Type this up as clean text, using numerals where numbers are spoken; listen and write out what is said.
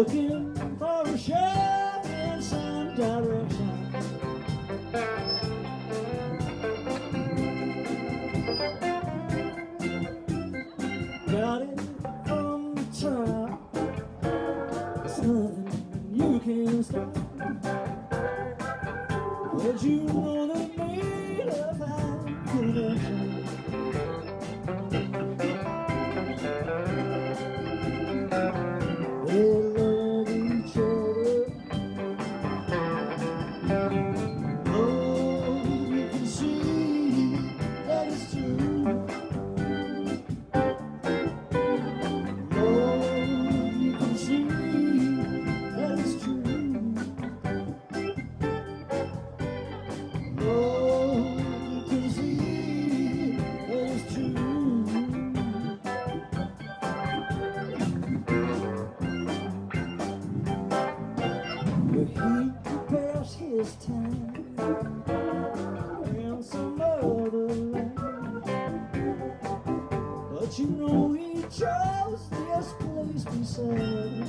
looking for a shot in some direction. Got it from the top, there's nothing you can stop. But you know they made a fine connection. They love each other. Oh, you can see that it's true. Oh, you can see that it's true. Oh, you can see that it's true. But he prepares his time in some other land. But you know he chose this place beside.